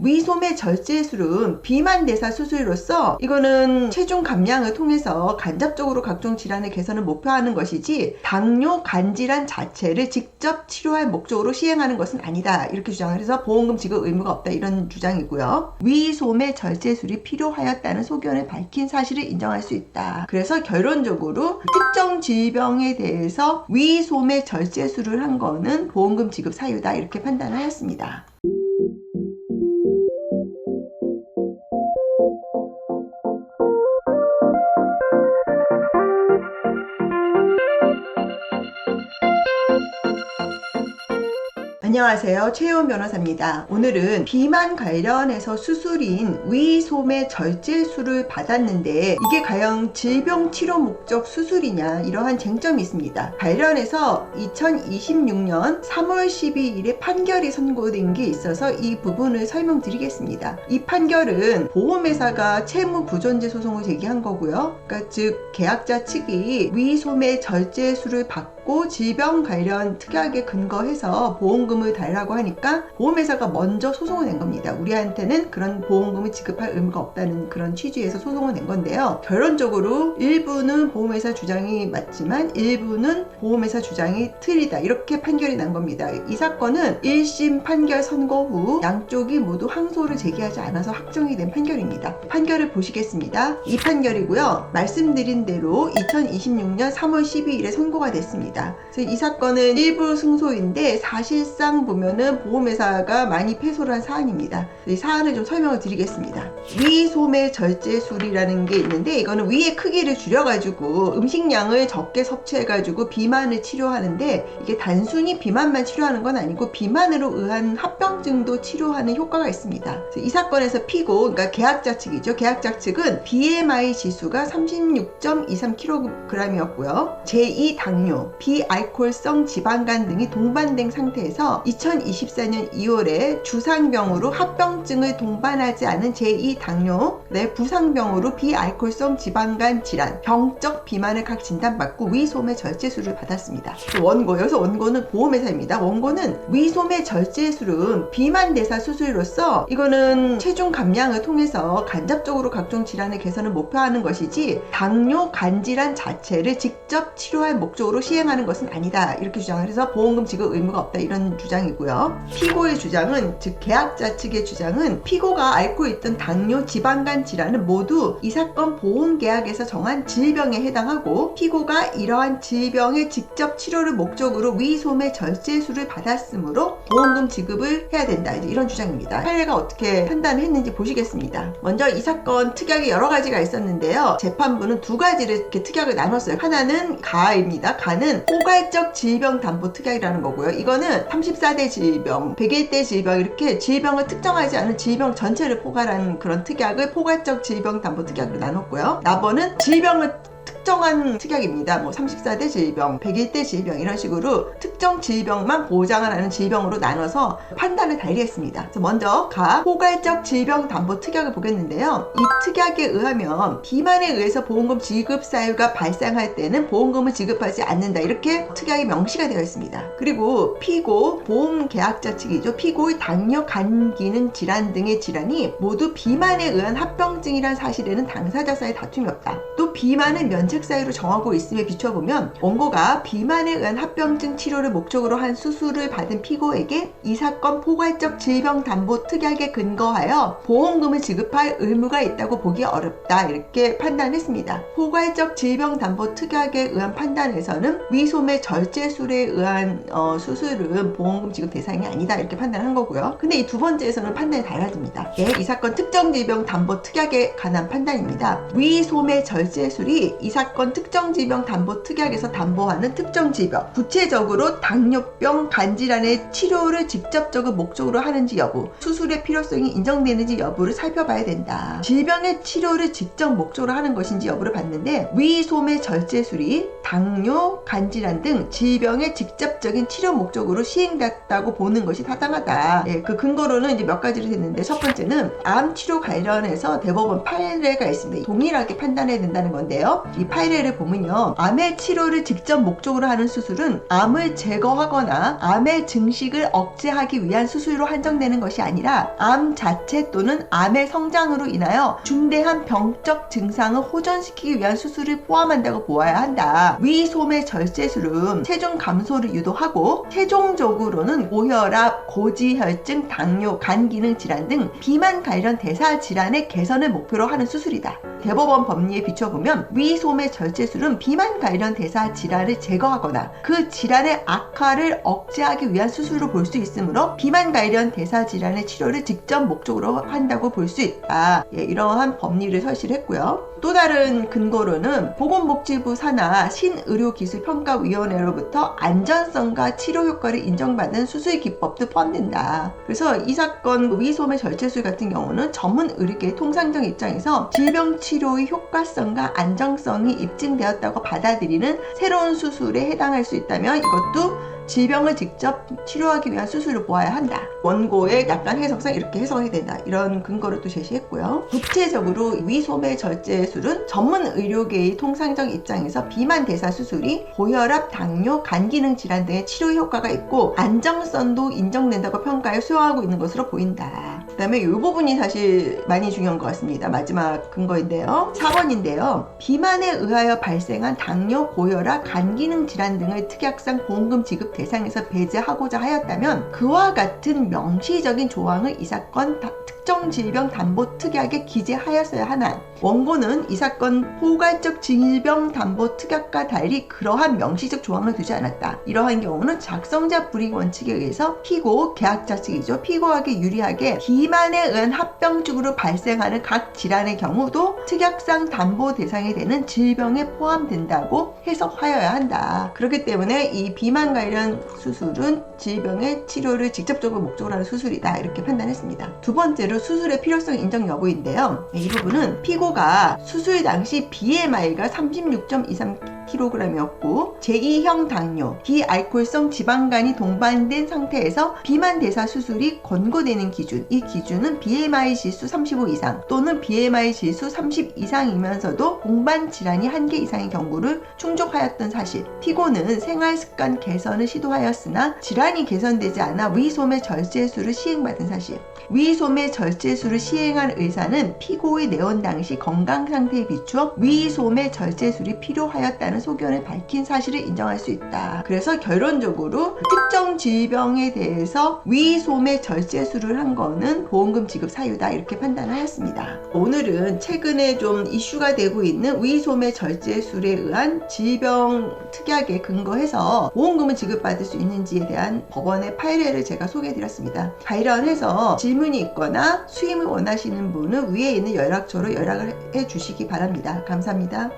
위소매 절제술은 비만 대사 수술로서 이거는 체중 감량을 통해서 간접적으로 각종 질환의 개선을 목표하는 것이지 당뇨, 간질환 자체를 직접 치료할 목적으로 시행하는 것은 아니다. 이렇게 주장을 해서 보험금 지급 의무가 없다. 이런 주장이고요. 위소매 절제술이 필요하였다는 소견을 밝힌 사실을 인정할 수 있다. 그래서 결론적으로 특정 질병에 대해서 위소매 절제술을 한 거는 보험금 지급 사유다. 이렇게 판단을 하였습니다. 안녕하세요. 최혜원 변호사입니다. 오늘은 비만 관련해서 수술인 위소매 절제술을 받았는데 이게 과연 질병 치료 목적 수술이냐 이러한 쟁점이 있습니다. 관련해서 2026년 3월 12일에 판결이 선고된 게 있어서 이 부분을 설명드리겠습니다. 이 판결은 보험회사가 채무부존재 소송을 제기한 거고요. 그러니까 즉 계약자 측이 위소매 절제술을 받고 질병 관련 특약에 근거해서 보험금을 달라고 하니까 보험회사가 먼저 소송을 낸 겁니다. 우리한테는 그런 보험금을 지급할 의무가 없다는 그런 취지에서 소송을 낸 건데요. 결론적으로 일부는 보험회사 주장이 맞지만 일부는 보험회사 주장이 틀리다. 이렇게 판결이 난 겁니다. 이 사건은 1심 판결 선고 후 양쪽이 모두 항소를 제기하지 않아서 확정이 된 판결입니다. 판결을 보시겠습니다. 이 판결이고요. 말씀드린 대로 2026년 3월 12일에 선고가 됐습니다. 그래서 이 사건은 일부 승소인데 사실상 보면은 보험회사가 많이 패소를 한 사안입니다. 이 사안을 좀 설명을 드리겠습니다. 위소매 절제술이라는 게 있는데 이거는 위의 크기를 줄여가지고 음식량을 적게 섭취해가지고 비만을 치료하는데 이게 단순히 비만만 치료하는 건 아니고 비만으로 의한 합병증도 치료하는 효과가 있습니다. 이 사건에서 피고, 그러니까 계약자 측이죠. 계약자 측은 BMI 지수가 36.23kg이었고요. 제2 당뇨, 비알코올성 지방간 등이 동반된 상태에서 2024년 2월에 주상병으로 합병증을 동반하지 않은 제2 당뇨, 부상병으로 비알코올성 지방간 질환, 병적 비만을 각 진단받고 위소매 절제술을 받았습니다. 원고, 여기서 원고는 보험회사입니다. 원고는 위소매 절제술은 비만 대사 수술로서 이거는 체중 감량을 통해서 간접적으로 각종 질환의 개선을 목표하는 것이지 당뇨, 간질환 자체를 직접 치료할 목적으로 시행하는 것은 아니다. 이렇게 주장을 해서 보험금 지급 의무가 없다. 이런 주장이고요. 피고의 주장은, 즉 계약자 측의 주장은 피고가 앓고 있던 당뇨, 지방간 질환은 모두 이 사건 보험계약에서 정한 질병에 해당하고 피고가 이러한 질병의 직접 치료를 목적으로 위소매 절제술을 받았으므로 보험금 지급을 해야 된다. 이런 주장입니다. 판례가 어떻게 판단을 했는지 보시겠습니다. 먼저 이 사건 특약이 여러 가지가 있었는데요. 재판부는 두 가지를 이렇게 특약을 나눴어요. 하나는 가입니다. 가는 포괄적 질병 담보 특약이라는 거고요. 이거는 34대 질병, 101대 질병 이렇게 질병을 특정하지 않은 질병 전체를 포괄한 그런 특약을 포괄적 질병 담보 특약으로 나눴고요. 나번은 질병을 특정한 특약입니다. 34대 질병, 101대 질병 이런 식으로 특정 질병만 보장을 하는 질병으로 나눠서 판단을 달리했습니다. 그래서 먼저 포괄적 질병 담보 특약을 보겠는데요. 이 특약에 의하면 비만에 의해서 보험금 지급 사유가 발생할 때는 보험금을 지급하지 않는다. 이렇게 특약이 명시가 되어 있습니다. 그리고 피고, 보험 계약자 측이죠. 피고의 당뇨, 간 기능 질환 등의 질환이 모두 비만에 의한 합병증이란 사실에는 당사자 사이 다툼이 없다. 또 비만은 면책 사유로 정하고 있음에 비춰보면 원고가 비만에 의한 합병증 치료를 목적으로 한 수술을 받은 피고에게 이 사건 포괄적 질병 담보 특약에 근거하여 보험금을 지급할 의무가 있다고 보기 어렵다. 이렇게 판단했습니다. 포괄적 질병 담보 특약에 의한 판단에서는 위소매 절제술에 의한 수술은 보험금 지급 대상이 아니다. 이렇게 판단한 거고요. 근데 이 두 번째에서는 판단이 달라집니다. 이 사건 특정 질병 담보 특약에 관한 판단입니다. 위소매 절제술이 이 사건 특정 질병 담보 특약에서 담보하는 특정 질병, 구체적으로 당뇨병, 간질환의 치료를 직접적으로 목적으로 하는지 여부, 수술의 필요성이 인정되는지 여부를 살펴봐야 된다. 질병의 치료를 직접 목적으로 하는 것인지 여부를 봤는데 위소매 절제술이 당뇨, 간질환 등 질병의 직접적인 치료 목적으로 시행됐다고 보는 것이 타당하다. 그 근거로는 이제 몇 가지를 했는데 첫 번째는 암 치료 관련해서 대법원 판례가 있습니다. 동일하게 판단해야 된다는 건데요. 이 파일을 보면요, 암의 치료를 직접 목적으로 하는 수술은 암을 제거하거나 암의 증식을 억제하기 위한 수술로 한정되는 것이 아니라 암 자체 또는 암의 성장으로 인하여 중대한 병적 증상을 호전시키기 위한 수술을 포함한다고 보아야 한다. 위 소매 절제술은 체중 감소를 유도하고 최종적으로는 고혈압, 고지혈증, 당뇨, 간 기능 질환 등 비만 관련 대사 질환의 개선을 목표로 하는 수술이다. 대법원 법리에 비춰보면 위 소매 절제술은 비만 관련 대사 질환을 제거하거나 그 질환의 악화를 억제하기 위한 수술로 볼 수 있으므로 비만 관련 대사 질환의 치료를 직접 목적으로 한다고 볼 수 있다. 이러한 법리를 설치했고요. 또 다른 근거로는 보건복지부 산하 신의료기술평가위원회로부터 안전성과 치료 효과를 인정받은 수술 기법도 포함된다. 그래서 이 사건 위소매 절제술 같은 경우는 전문 의료계의 통상적 입장에서 질병 치료의 효과성과 안정성이 입증되었다고 받아들이는 새로운 수술에 해당할 수 있다면 이것도 질병을 직접 치료하기 위한 수술을 보아야 한다. 원고의 약간 해석상 이렇게 해석이 된다. 이런 근거를 또 제시했고요. 구체적으로 위소매 절제술은 전문 의료계의 통상적 입장에서 비만 대사 수술이 고혈압, 당뇨, 간 기능 질환 등의 치료 효과가 있고 안정성도 인정된다고 평가에 수용하고 있는 것으로 보인다. 그 다음에 이 부분이 사실 많이 중요한 것 같습니다. 마지막 근거인데요. 4번인데요. 비만에 의하여 발생한 당뇨, 고혈압, 간 기능 질환 등을 특약상 보험금 지급 대상에서 배제하고자 하였다면 그와 같은 명시적인 조항을 이 사건 특정 질병 담보 특약에 기재하였어야 하나 원고는 이 사건 포괄적 질병 담보 특약과 달리 그러한 명시적 조항을 두지 않았다. 이러한 경우는 작성자 불이익 원칙에 의해서 피고, 계약자 측이죠. 피고에게 유리하게 비만에 의한 합병증으로 발생하는 각 질환의 경우도 특약상 담보 대상이 되는 질병에 포함된다고 해석하여야 한다. 그렇기 때문에 이 비만 관련 수술은 질병의 치료를 직접적으로 목적으로 하는 수술이다. 이렇게 판단했습니다. 두 번째로 수술의 필요성 인정 여부인데요. 이 부분은 피고가 수술 당시 BMI가 36.23kg이었고 제2형 당뇨, 비알코올성 지방간이 동반된 상태에서 비만 대사 수술이 권고되는 기준, 이 기준은 BMI 지수 35 이상 또는 BMI 지수 30 이상이면서도 동반 질환이 1개 이상의 경우를 충족하였던 사실, 피고는 생활습관 개선을 시도하였으나 질환이 개선되지 않아 위소매 절제술을 시행받은 사실, 위소매 절제술을 시행한 의사는 피고의 내원 당시 건강 상태에 비추어 위소매 절제술이 필요하였다는 소견을 밝힌 사실을 인정할 수 있다. 그래서 결론적으로 특정 질병에 대해서 위소매 절제술을 한 거는 보험금 지급 사유다. 이렇게 판단하였습니다. 오늘은 최근에 좀 이슈가 되고 있는 위소매 절제술에 의한 질병 특약에 근거해서 보험금을 지급받을 수 있는지에 대한 법원의 판례를 제가 소개해드렸습니다. 관련해서 질문이 있거나 수임을 원하시는 분은 위에 있는 연락처로 연락을 해주시기 바랍니다. 감사합니다.